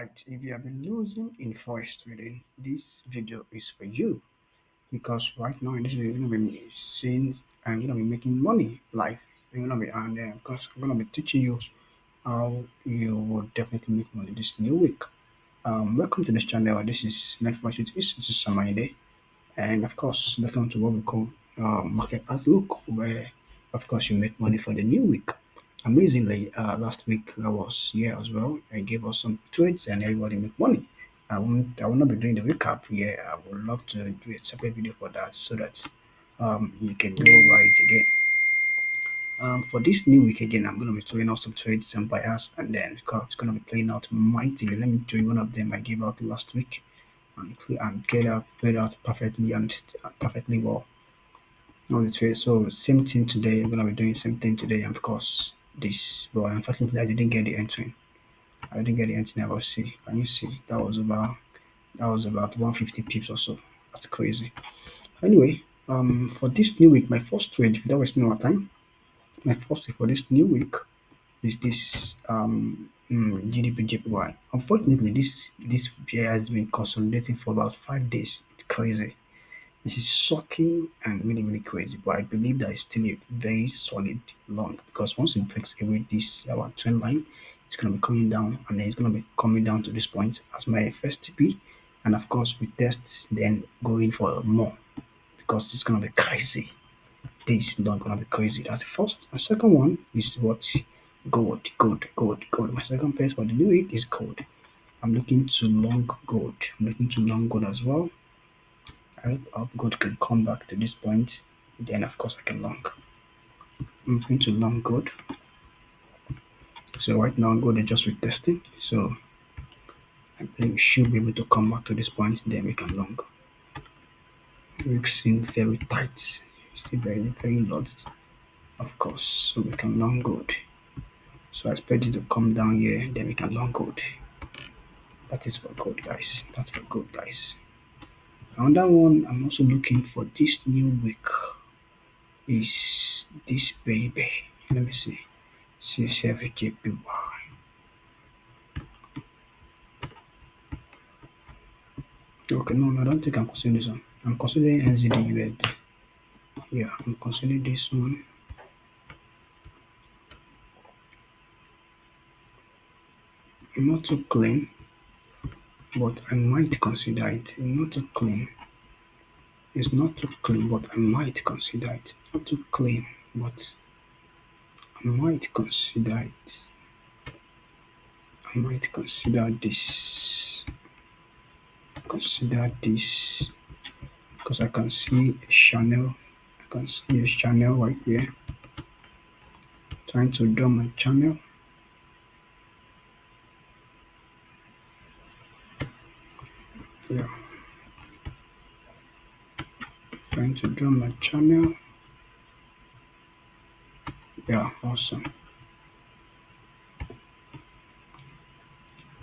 Right, if you have been losing in forex trading, this video is for you because right now in this video, you're gonna be seeing and you're gonna be making money live. You're gonna be and because I'm gonna be teaching you how you will definitely make money this new week. Welcome to this channel. This is Netflix. This is Samaide, and of course, welcome to what we call market outlook, where of course you make money for the new week. Amazingly, last week I was here as well. I gave us some trades and everybody make money. I will not be doing the recap here. I would love to do a separate video for that so that you can go over it again. For this new week again, I'm going to be throwing out some trades and buyers, and then it's going to be playing out mightily. Let me show you one of them I gave out last week and played out perfectly and perfectly well. All the trades. So same thing today. I'm going to be doing same thing today, and of course this. But unfortunately, I didn't get the entry. I didn't get the entry. I was see. Can you see? That was about 150 pips or so. That's crazy. Anyway, for this new week, my first trade without wasting our time. My first trade for this new week is this GBPJPY. Unfortunately, this pair has been consolidating for about 5 days. It's crazy. This is shocking and really, really crazy. But I believe that it's still a very solid long because once it breaks away this our trend line, it's gonna be coming down and then it's gonna be coming down to this point as my first TP. And of course we test then going for more because it's gonna be crazy. This is not gonna be crazy. That's the first. My second one is what gold. My second place for the new week is gold. I'm looking to long gold. I'm looking to long gold as well. I hope gold can come back to this point. Then of course I can long. I'm going to long gold. So right now gold is just retesting. So I think we should be able to come back to this point. Then we can long. We've seen very tight. See very very lost. Of course, so we can long gold. So I expect it to come down here. Then we can long gold. That is for gold, guys. That's for gold, guys. Another one I'm also looking for this new week is this baby. Let me see. EURGBP. Okay, no, I don't think I'm considering this one. I'm considering NZDUSD. Yeah, I'm considering this one. Not too clean, but I might consider it. Not too clean. It's not too clean, but I might consider it. Not too clean, but I might consider it. I might consider this. Consider this because I can see a channel. I can see a channel right here. Trying to draw my channel. Yeah. Trying to draw my channel. Yeah, awesome.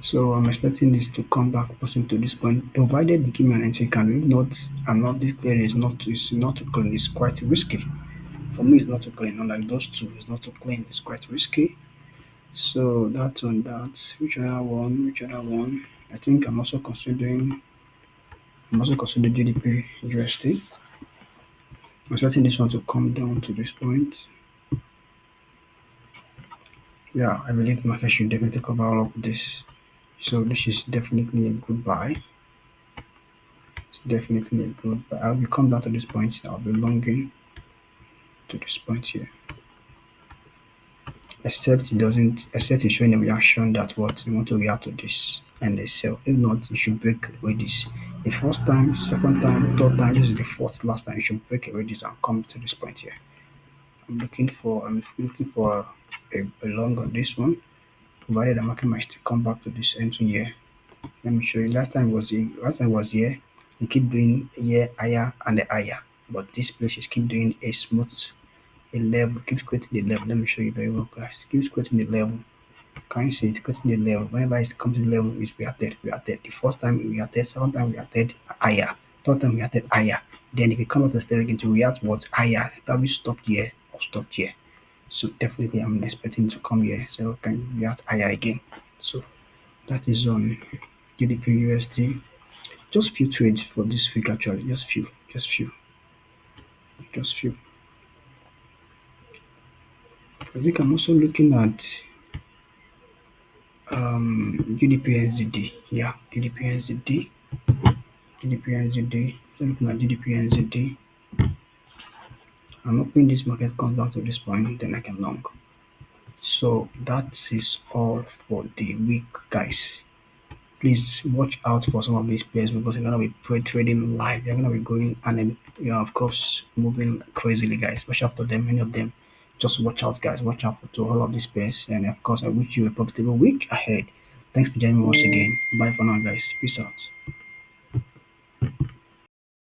So I'm expecting this to come back passing to this point, provided you give me an entry candle. If not, I'm not declaring it's not too clean, it's quite risky. For me it's not too clean, unlike those two, it's not too clean, it's quite risky. So that's on that. Which other one? Which other one? I think I'm also considering GDP USD. I'm expecting this one to come down to this point. Yeah, I believe the market should definitely cover all of this. So this is definitely a good buy. It's definitely a good buy. I will come down to this point. I'll be longing to this point here. Except it's showing a reaction that what you want to react to this and they sell. If not, you should break away this. The first time, second time, third time, this is the fourth last time. You should break away this and come to this point here. I'm looking for a long on this one, provided the market might still come back to this entry here. Let me show you. Last time was here. You keep doing here higher and higher, but this place is keep doing a smooth a level, keeps creating the level. Let me show you very well, guys. Keeps creating the level. Can you see it's creating the level? Whenever it comes to the level, it's reacted. The first time we reacted, second time we reacted higher, third time we reacted higher. Then if you come out of the stage again to react what higher, probably stopped here or stopped here. So definitely I'm expecting to come here so can react higher again. So That is on GBPUSD. Just few trades for this week actually. Just few. I think I'm also looking at GDPNZD. Yeah, GDPNZD. GDPNZD. So looking at GDPNZD. I'm hoping this market comes back to this point, then I can long. So that is all for the week, guys. Please watch out for some of these pairs because you're gonna be trading live. You're gonna be going and then of course moving crazily, guys. Watch out for them, many of them. Just watch out, guys. Watch out to all of these pairs, and of course, I wish you a profitable week ahead. Thanks for joining me once again. Bye for now, guys. Peace out.